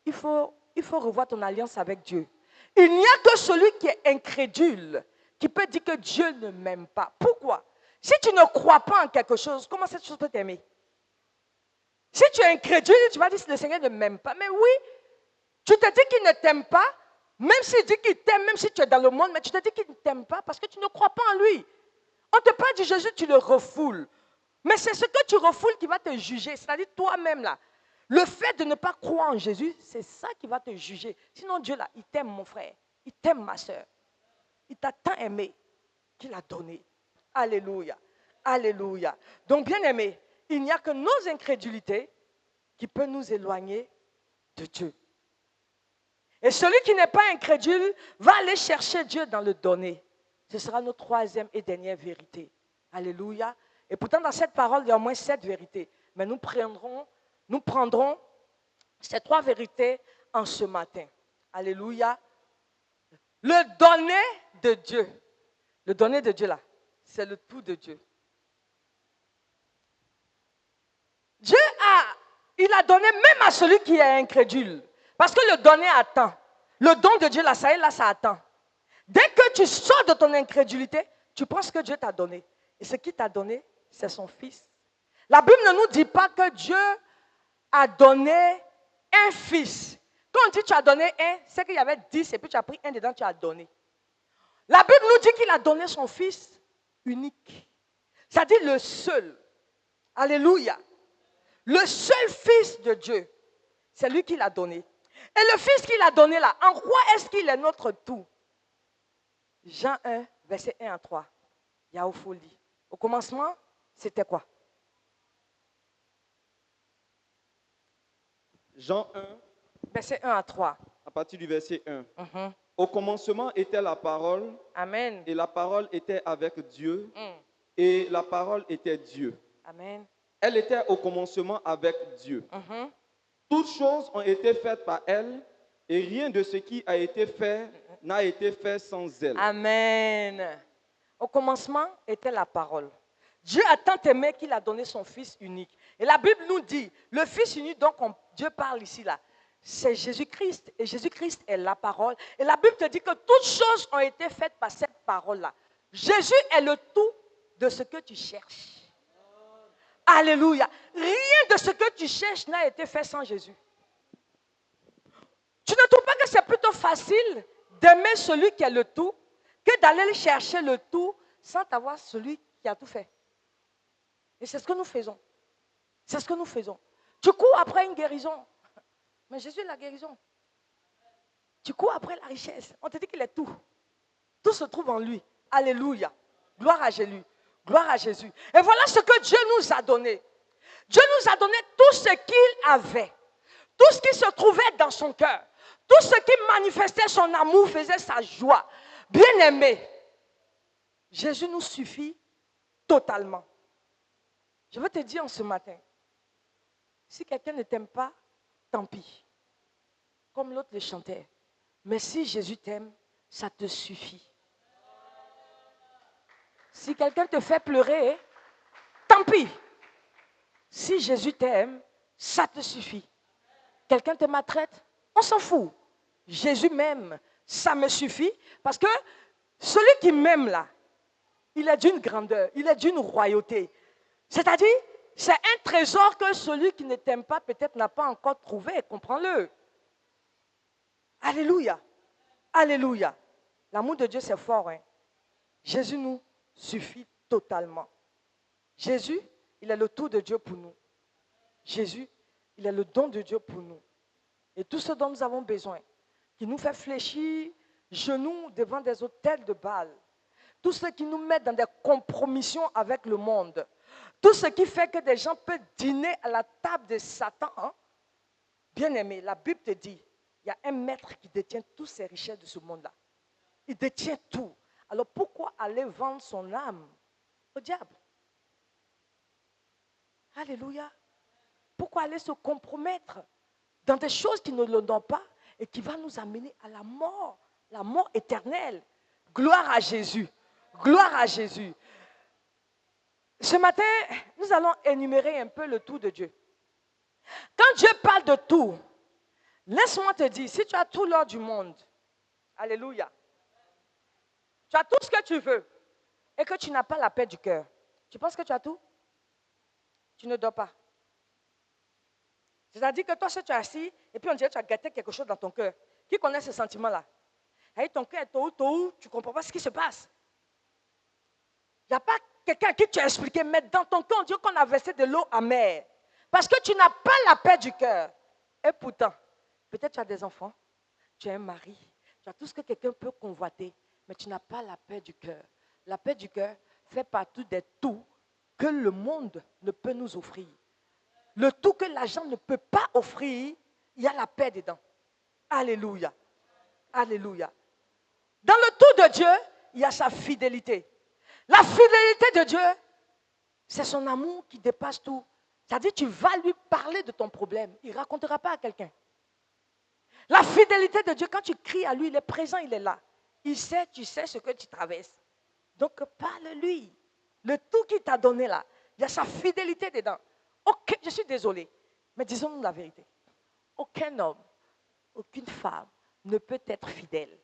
il faut revoir ton alliance avec Dieu. Il n'y a que celui qui est incrédule qui peut dire que Dieu ne m'aime pas. Pourquoi? Si tu ne crois pas en quelque chose, comment cette chose peut t'aimer? Si tu es incrédule, tu vas dire que le Seigneur ne m'aime pas. Mais oui, tu te dis qu'il ne t'aime pas, même s'il dit qu'il t'aime, même si tu es dans le monde, mais tu te dis qu'il ne t'aime pas parce que tu ne crois pas en lui. On te parle du Jésus, tu le refoules. Mais c'est ce que tu refoules qui va te juger, c'est-à-dire toi-même là. Le fait de ne pas croire en Jésus, c'est ça qui va te juger. Sinon Dieu là, il t'aime mon frère, il t'aime ma soeur. Il t'a tant aimé qu'il a donné. Alléluia. Alléluia. Donc bien aimé, il n'y a que nos incrédulités qui peuvent nous éloigner de Dieu. Et celui qui n'est pas incrédule va aller chercher Dieu dans le donner. Ce sera notre troisième et dernière vérité. Alléluia. Et pourtant, dans cette parole, il y a au moins 7 vérités. Mais nous prendrons ces 3 vérités en ce matin. Alléluia. Le donner de Dieu. Le donner de Dieu, là, c'est le tout de Dieu. Dieu il a donné même à celui qui est incrédule. Parce que le donner attend. Le don de Dieu, là, ça y est, là, ça attend. Dès que tu sors de ton incrédulité, tu penses que Dieu t'a donné. Et ce qu'il t'a donné, c'est son Fils. La Bible ne nous dit pas que Dieu a donné un fils. Quand on dit tu as donné un, c'est qu'il y avait 10 et puis tu as pris un dedans, tu as donné. La Bible nous dit qu'il a donné son Fils unique. C'est-à-dire le seul. Alléluia. Le seul Fils de Dieu. C'est lui qui l'a donné. Et le Fils qu'il a donné là, en quoi est-ce qu'il est notre tout? Jean 1, verset 1 à 3. Yaoufoli. Au commencement, c'était quoi? Jean 1, verset 1 à 3. à partir du verset 1. Au commencement était la parole. Amen. Et la parole était avec Dieu. Et la parole était Dieu. Amen. Elle était au commencement avec Dieu. Toutes choses ont été faites par elle, et rien de ce qui a été fait n'a été fait sans elle. Amen. Au commencement était la parole. Dieu a tant aimé qu'il a donné son Fils unique. Et la Bible nous dit, le Fils unique dont Dieu parle ici, là, c'est Jésus-Christ. Et Jésus-Christ est la parole. Et la Bible te dit que toutes choses ont été faites par cette parole-là. Jésus est le tout de ce que tu cherches. Alléluia. Rien de ce que tu cherches n'a été fait sans Jésus. Tu ne trouves pas que c'est plutôt facile d'aimer celui qui est le tout que d'aller chercher le tout sans avoir celui qui a tout fait? Et c'est ce que nous faisons. C'est ce que nous faisons. Tu cours après une guérison. Mais Jésus est la guérison. Tu cours après la richesse. On te dit qu'il est tout. Tout se trouve en lui. Alléluia. Gloire à Jésus. Gloire à Jésus. Et voilà ce que Dieu nous a donné. Dieu nous a donné tout ce qu'il avait. Tout ce qui se trouvait dans son cœur. Tout ce qui manifestait son amour, faisait sa joie. Bien-aimé, Jésus nous suffit totalement. Je veux te dire en ce matin, si quelqu'un ne t'aime pas, tant pis. Comme l'autre le chantait. Mais si Jésus t'aime, ça te suffit. Si quelqu'un te fait pleurer, tant pis. Si Jésus t'aime, ça te suffit. Quelqu'un te maltraite, on s'en fout. Jésus m'aime, ça me suffit. Parce que celui qui m'aime là, il est d'une grandeur, il est d'une royauté. C'est-à-dire, c'est un trésor que celui qui ne t'aime pas peut-être n'a pas encore trouvé, comprends-le. Alléluia. Alléluia. L'amour de Dieu c'est fort. Hein? Jésus nous suffit totalement. Jésus, il est le tout de Dieu pour nous. Jésus, il est le don de Dieu pour nous. Et tout ce dont nous avons besoin, qui nous fait fléchir genoux devant des autels de Baal, tout ce qui nous met dans des compromissions avec le monde, tout ce qui fait que des gens peuvent dîner à la table de Satan, hein? Bien-aimé, la Bible te dit, il y a un maître qui détient toutes ces richesses de ce monde-là. Il détient tout. Alors pourquoi aller vendre son âme au diable? Alléluia. Pourquoi aller se compromettre dans des choses qui ne le donnent pas et qui vont nous amener à la mort éternelle? Gloire à Jésus. Gloire à Jésus. Ce matin, nous allons énumérer un peu le tout de Dieu. Quand Dieu parle de tout, laisse-moi te dire, si tu as tout l'or du monde, alléluia, tu as tout ce que tu veux et que tu n'as pas la paix du cœur, tu penses que tu as tout? Tu ne dors pas. C'est-à-dire que toi, si tu es assis et puis on dirait que tu as gâté quelque chose dans ton cœur, qui connaît ce sentiment-là? Et ton cœur est tout, tu ne comprends pas ce qui se passe. Il n'y a pas quelqu'un à qui tu as expliqué, mais dans ton cœur, on dirait qu'on a versé de l'eau amère. Parce que tu n'as pas la paix du cœur. Et pourtant, peut-être tu as des enfants, tu as un mari, tu as tout ce que quelqu'un peut convoiter, mais tu n'as pas la paix du cœur. La paix du cœur fait partie des tout que le monde ne peut nous offrir. Le tout que l'argent ne peut pas offrir, il y a la paix dedans. Alléluia. Alléluia. Dans le tout de Dieu, il y a sa fidélité. La fidélité de Dieu, c'est son amour qui dépasse tout. C'est-à-dire, tu vas lui parler de ton problème. Il ne racontera pas à quelqu'un. La fidélité de Dieu, quand tu cries à lui, il est présent, il est là. Il sait, tu sais ce que tu traverses. Donc, parle-lui. Le tout qu'il t'a donné là, il y a sa fidélité dedans. Je suis désolée, mais disons-nous la vérité. Aucun homme, aucune femme ne peut être fidèle.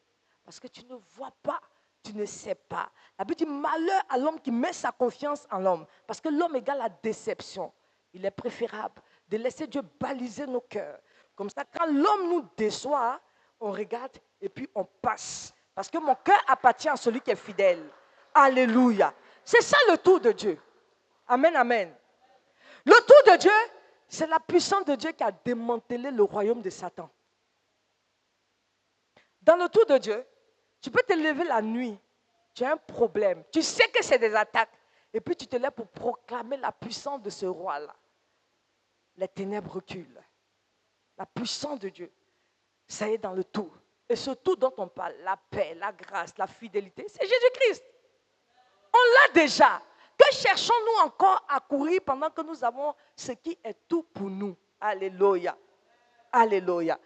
Parce que tu ne vois pas, tu ne sais pas. La Bible dit malheur à l'homme qui met sa confiance en l'homme. Parce que l'homme égale la déception. Il est préférable de laisser Dieu baliser nos cœurs. Comme ça, quand l'homme nous déçoit, on regarde et puis on passe. Parce que mon cœur appartient à celui qui est fidèle. Alléluia. C'est ça le tout de Dieu. Amen, amen. Le tout de Dieu, c'est la puissance de Dieu qui a démantelé le royaume de Satan. Dans le tout de Dieu, tu peux te lever la nuit, tu as un problème, tu sais que c'est des attaques, et puis tu te lèves pour proclamer la puissance de ce roi-là. Les ténèbres reculent. La puissance de Dieu, ça est dans le tout. Et ce tout dont on parle, la paix, la grâce, la fidélité, c'est Jésus-Christ. On l'a déjà. Que cherchons-nous encore à courir pendant que nous avons ce qui est tout pour nous? Alléluia. Alléluia.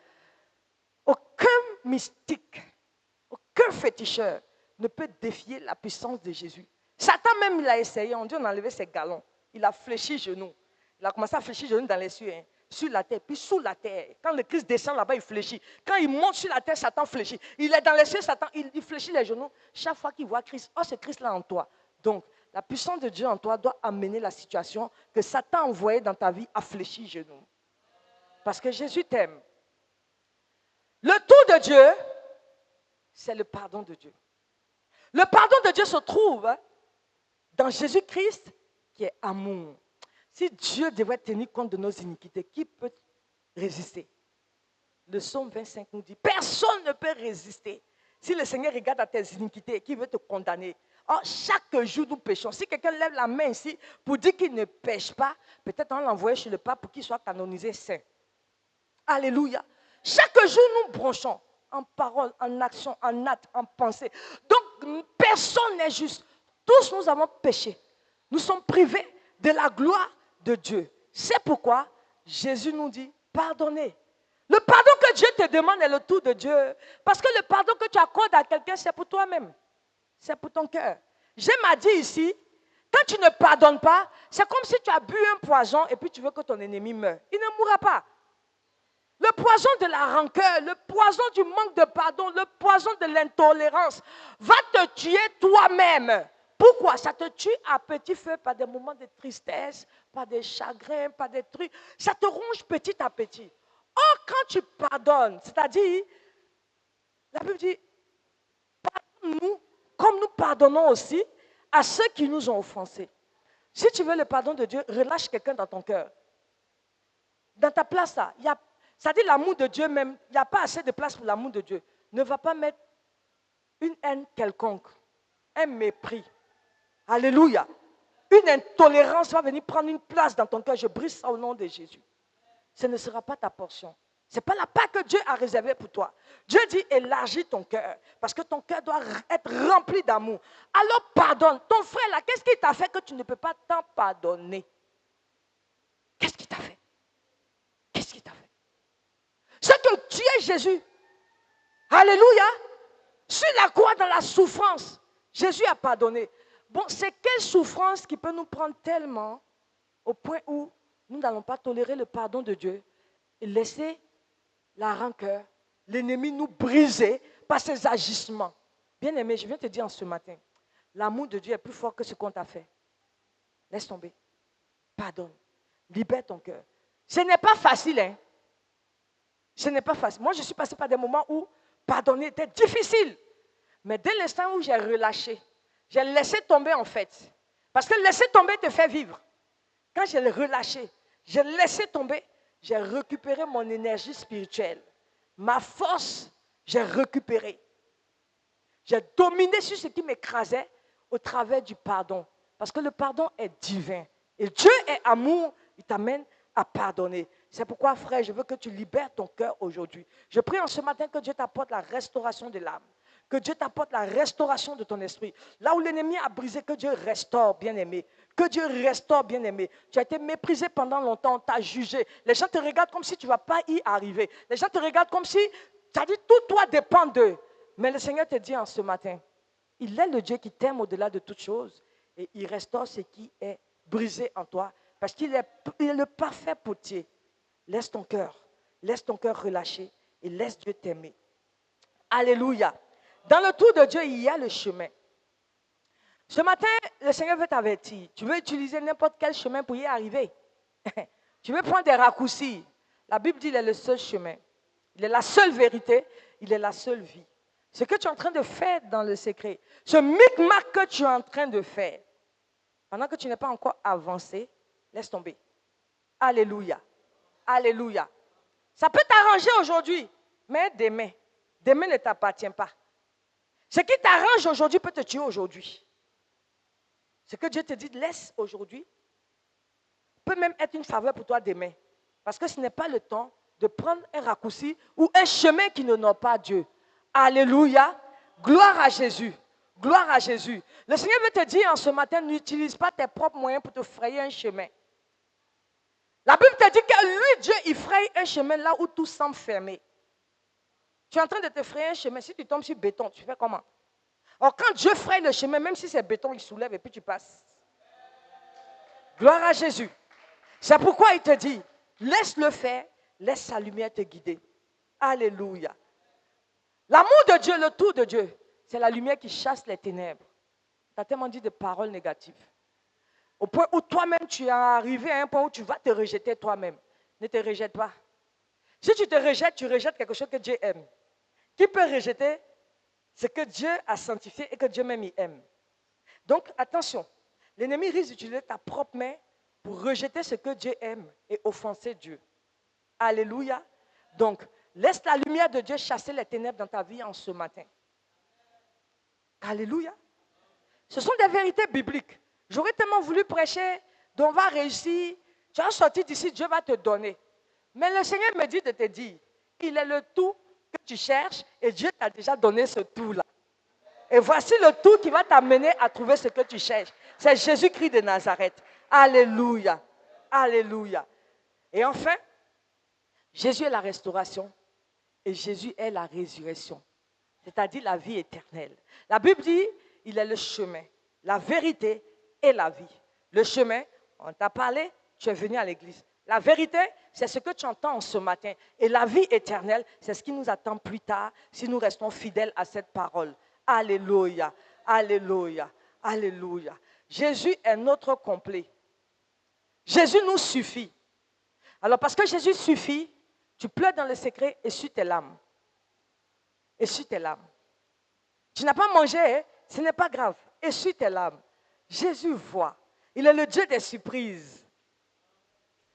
Aucun mystique, aucun féticheur ne peut défier la puissance de Jésus. Satan même, il a essayé. On dit on a enlevé ses galons. Il a fléchi genoux. Il a commencé à fléchir genoux dans les cieux, sur la terre, puis sous la terre. Quand le Christ descend là-bas, il fléchit. Quand il monte sur la terre, Satan fléchit. Il est dans les cieux, Satan, il fléchit les genoux. Chaque fois qu'il voit Christ, oh, c'est Christ là en toi. Donc, la puissance de Dieu en toi doit amener la situation que Satan a envoyée dans ta vie à fléchir genoux. Parce que Jésus t'aime. Le tout de Dieu, c'est le pardon de Dieu. Le pardon de Dieu se trouve dans Jésus-Christ qui est amour. Si Dieu devait tenir compte de nos iniquités, qui peut résister? Le psaume 25 nous dit, personne ne peut résister. Si le Seigneur regarde à tes iniquités, qui veut te condamner? Or, chaque jour, nous péchons. Si quelqu'un lève la main ici pour dire qu'il ne pêche pas, peut-être on l'envoie chez le pape pour qu'il soit canonisé saint. Alléluia. Chaque jour, nous bronchons en parole, en action, en acte, en pensée. Donc, personne n'est juste. Tous nous avons péché. Nous sommes privés de la gloire de Dieu. C'est pourquoi Jésus nous dit, pardonnez. Le pardon que Dieu te demande est le tout de Dieu. Parce que le pardon que tu accordes à quelqu'un, c'est pour toi-même. C'est pour ton cœur. J'aime à dire ici, quand tu ne pardonnes pas, c'est comme si tu as bu un poison et puis tu veux que ton ennemi meure. Il ne mourra pas. Le poison de la rancœur, le poison du manque de pardon, le poison de l'intolérance va te tuer toi-même. Pourquoi? Ça te tue à petit feu par des moments de tristesse, par des chagrins, par des trucs. Ça te ronge petit à petit. Or, quand tu pardonnes, c'est-à-dire, la Bible dit, pardonne-nous comme nous pardonnons aussi à ceux qui nous ont offensés. Si tu veux le pardon de Dieu, relâche quelqu'un dans ton cœur. Dans ta place, là, c'est-à-dire l'amour de Dieu même, il n'y a pas assez de place pour l'amour de Dieu. Ne va pas mettre une haine quelconque, un mépris. Alléluia. Une intolérance va venir prendre une place dans ton cœur. Je brise ça au nom de Jésus. Ce ne sera pas ta portion. Ce n'est pas la part que Dieu a réservée pour toi. Dieu dit élargis ton cœur parce que ton cœur doit être rempli d'amour. Alors pardonne. Ton frère là, qu'est-ce qu'il t'a fait que tu ne peux pas t'en pardonner? Qu'est-ce qu'il t'a fait? Qu'est-ce qu'il t'a fait? C'est que tu es Jésus. Alléluia. Sur la croix, dans la souffrance, Jésus a pardonné. Bon, c'est quelle souffrance qui peut nous prendre tellement au point où nous n'allons pas tolérer le pardon de Dieu et laisser la rancœur, l'ennemi nous briser par ses agissements. Bien-aimé, je viens te dire en ce matin, l'amour de Dieu est plus fort que ce qu'on t'a fait. Laisse tomber. Pardonne. Libère ton cœur. Ce n'est pas facile, hein. Ce n'est pas facile. Moi, je suis passé par des moments où pardonner était difficile. Mais dès l'instant où j'ai relâché, j'ai laissé tomber en fait. Parce que laisser tomber te fait vivre. Quand j'ai relâché, j'ai laissé tomber, j'ai récupéré mon énergie spirituelle. Ma force, j'ai récupéré. J'ai dominé sur ce qui m'écrasait au travers du pardon. Parce que le pardon est divin. Et Dieu est amour, il t'amène à pardonner. C'est pourquoi, frère, je veux que tu libères ton cœur aujourd'hui. Je prie en ce matin que Dieu t'apporte la restauration de l'âme. Que Dieu t'apporte la restauration de ton esprit. Là où l'ennemi a brisé, que Dieu restaure, bien-aimé. Que Dieu restaure, bien-aimé. Tu as été méprisé pendant longtemps, on t'a jugé. Les gens te regardent comme si tu ne vas pas y arriver. Les gens te regardent comme si, tu as dit, tout toi dépend d'eux. Mais le Seigneur te dit en ce matin, il est le Dieu qui t'aime au-delà de toutes choses. Et il restaure ce qui est brisé en toi. Parce qu'il est le parfait potier. Laisse ton cœur relâcher et laisse Dieu t'aimer. Alléluia. Dans le tour de Dieu, il y a le chemin. Ce matin, le Seigneur veut t'avertir. Tu veux utiliser n'importe quel chemin pour y arriver. Tu veux prendre des raccourcis. La Bible dit qu'il est le seul chemin. Il est la seule vérité. Il est la seule vie. Ce que tu es en train de faire dans le secret, ce micmac que tu es en train de faire, pendant que tu n'es pas encore avancé, laisse tomber. Alléluia. Alléluia. Ça peut t'arranger aujourd'hui, mais demain ne t'appartient pas. Ce qui t'arrange aujourd'hui peut te tuer aujourd'hui. Ce que Dieu te dit, laisse aujourd'hui, peut même être une faveur pour toi demain. Parce que ce n'est pas le temps de prendre un raccourci ou un chemin qui n'honore pas Dieu. Alléluia. Gloire à Jésus. Gloire à Jésus. Le Seigneur veut te dire en ce matin, n'utilise pas tes propres moyens pour te frayer un chemin. La Bible te dit que lui, Dieu, il fraye un chemin là où tout semble fermé. Tu es en train de te frayer un chemin. Si tu tombes sur béton, tu fais comment? Or, quand Dieu fraye le chemin, même si c'est béton, il soulève et puis tu passes. Gloire à Jésus. C'est pourquoi il te dit, laisse-le faire, laisse sa lumière te guider. Alléluia. L'amour de Dieu, le tour de Dieu, c'est la lumière qui chasse les ténèbres. Tu as tellement dit de paroles négatives. Au point où toi-même, tu es arrivé à un point où tu vas te rejeter toi-même. Ne te rejette pas. Si tu te rejettes, tu rejettes quelque chose que Dieu aime. Qui peut rejeter ce que Dieu a sanctifié et que Dieu même y aime? Donc, attention, l'ennemi risque d'utiliser ta propre main pour rejeter ce que Dieu aime et offenser Dieu. Alléluia. Donc, laisse la lumière de Dieu chasser les ténèbres dans ta vie en ce matin. Alléluia. Ce sont des vérités bibliques. J'aurais tellement voulu prêcher, donc on va réussir. Tu vas sortir d'ici, Dieu va te donner. Mais le Seigneur me dit de te dire, il est le tout que tu cherches et Dieu t'a déjà donné ce tout-là. Et voici le tout qui va t'amener à trouver ce que tu cherches. C'est Jésus-Christ de Nazareth. Alléluia. Alléluia. Et enfin, Jésus est la restauration et Jésus est la résurrection. C'est-à-dire la vie éternelle. La Bible dit, il est le chemin, la vérité et la vie. Le chemin, on t'a parlé, tu es venu à l'église. La vérité, c'est ce que tu entends ce matin. Et la vie éternelle, c'est ce qui nous attend plus tard si nous restons fidèles à cette parole. Alléluia, alléluia, alléluia. Jésus est notre complet. Jésus nous suffit. Alors parce que Jésus suffit, tu pleures dans le secret, essuie tes larmes. Essuie tes larmes. Tu n'as pas mangé, hein? Ce n'est pas grave. Essuie tes larmes. Jésus voit. Il est le Dieu des surprises.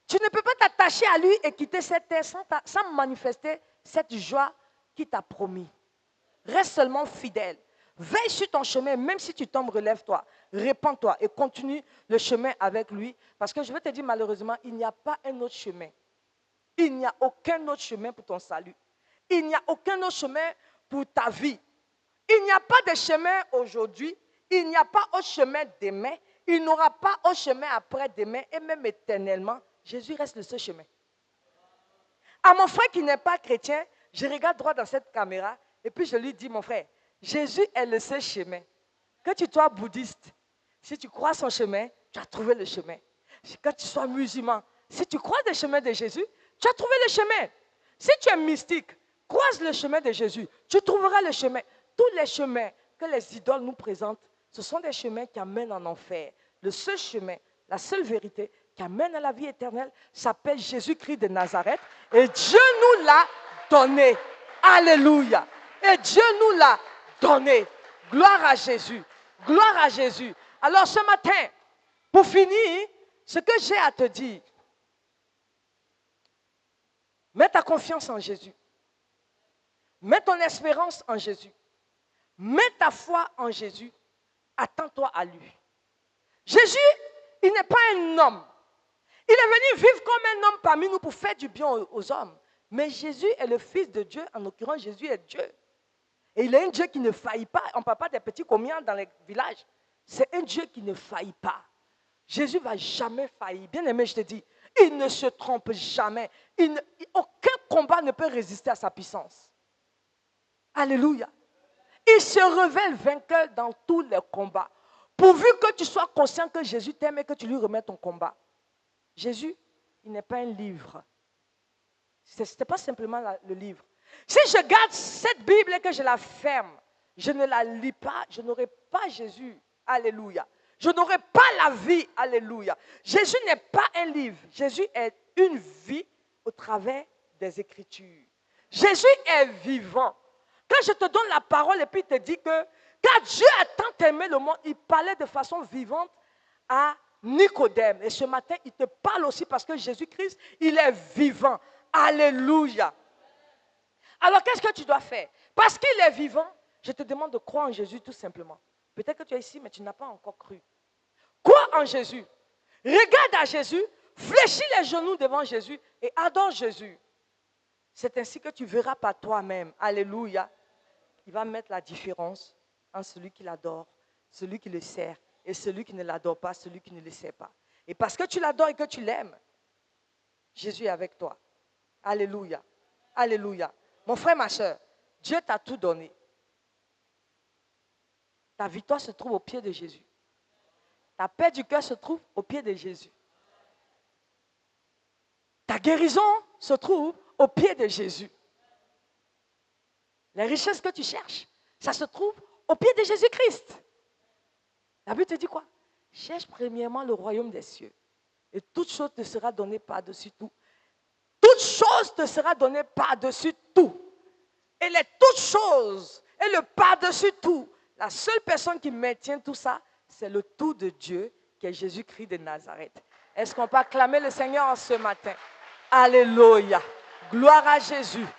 Tu ne peux pas t'attacher à lui et quitter cette terre sans manifester cette joie qu'il t'a promis. Reste seulement fidèle. Veille sur ton chemin, même si tu tombes, relève-toi, répands-toi et continue le chemin avec lui. Parce que je veux te dire, malheureusement, il n'y a pas un autre chemin. Il n'y a aucun autre chemin pour ton salut. Il n'y a aucun autre chemin pour ta vie. Il n'y a pas de chemin aujourd'hui. Il n'y a pas autre chemin demain. Il n'y aura pas autre chemin après-demain. Et même éternellement, Jésus reste le seul chemin. À mon frère qui n'est pas chrétien, je regarde droit dans cette caméra et puis je lui dis, mon frère, Jésus est le seul chemin. Que tu sois bouddhiste, si tu crois son chemin, tu as trouvé le chemin. Que tu sois musulman, si tu crois le chemin de Jésus, tu as trouvé le chemin. Si tu es mystique, croise le chemin de Jésus, tu trouveras le chemin. Tous les chemins que les idoles nous présentent, ce sont des chemins qui amènent en enfer. Le seul chemin, la seule vérité qui amène à la vie éternelle s'appelle Jésus-Christ de Nazareth. Et Dieu nous l'a donné. Alléluia. Et Dieu nous l'a donné. Gloire à Jésus. Gloire à Jésus. Alors ce matin, pour finir, ce que j'ai à te dire, mets ta confiance en Jésus. Mets ton espérance en Jésus. Mets ta foi en Jésus. Attends-toi à lui. Jésus, il n'est pas un homme. Il est venu vivre comme un homme parmi nous pour faire du bien aux hommes. Mais Jésus est le Fils de Dieu. En l'occurrence, Jésus est Dieu. Et il est un Dieu qui ne faillit pas. On ne parle pas des petits communs dans les villages. C'est un Dieu qui ne faillit pas. Jésus ne va jamais faillir. Bien aimé, je te dis, il ne se trompe jamais. Aucun combat ne peut résister à sa puissance. Alléluia. Il se révèle vainqueur dans tous les combats. Pourvu que tu sois conscient que Jésus t'aime et que tu lui remets ton combat. Jésus, il n'est pas un livre. Ce n'est pas simplement le livre. Si je garde cette Bible et que je la ferme, je ne la lis pas, je n'aurai pas Jésus. Alléluia. Je n'aurai pas la vie. Alléluia. Jésus n'est pas un livre. Jésus est une vie au travers des Écritures. Jésus est vivant. Quand je te donne la parole et puis il te dit que car Dieu a tant aimé le monde, il parlait de façon vivante à Nicodème. Et ce matin, il te parle aussi parce que Jésus-Christ, il est vivant. Alléluia. Alors, qu'est-ce que tu dois faire? Parce qu'il est vivant, je te demande de croire en Jésus tout simplement. Peut-être que tu es ici, mais tu n'as pas encore cru. Crois en Jésus. Regarde à Jésus, fléchis les genoux devant Jésus et adore Jésus. C'est ainsi que tu verras par toi-même. Alléluia. Il va mettre la différence entre celui qui l'adore, celui qui le sert, et celui qui ne l'adore pas, celui qui ne le sait pas. Et parce que tu l'adores et que tu l'aimes, Jésus est avec toi. Alléluia. Alléluia. Mon frère, ma soeur, Dieu t'a tout donné. Ta victoire se trouve au pied de Jésus. Ta paix du cœur se trouve au pied de Jésus. Ta guérison se trouve au pied de Jésus. Les richesses que tu cherches, ça se trouve au pied de Jésus-Christ. La Bible te dit quoi? Cherche premièrement le royaume des cieux. Et toute chose te sera donnée par-dessus tout. Toute chose te sera donnée par-dessus tout. Et les toutes choses, et le par-dessus tout, la seule personne qui maintient tout ça, c'est le tout de Dieu, qui est Jésus-Christ de Nazareth. Est-ce qu'on peut acclamer le Seigneur en ce matin? Alléluia. Gloire à Jésus.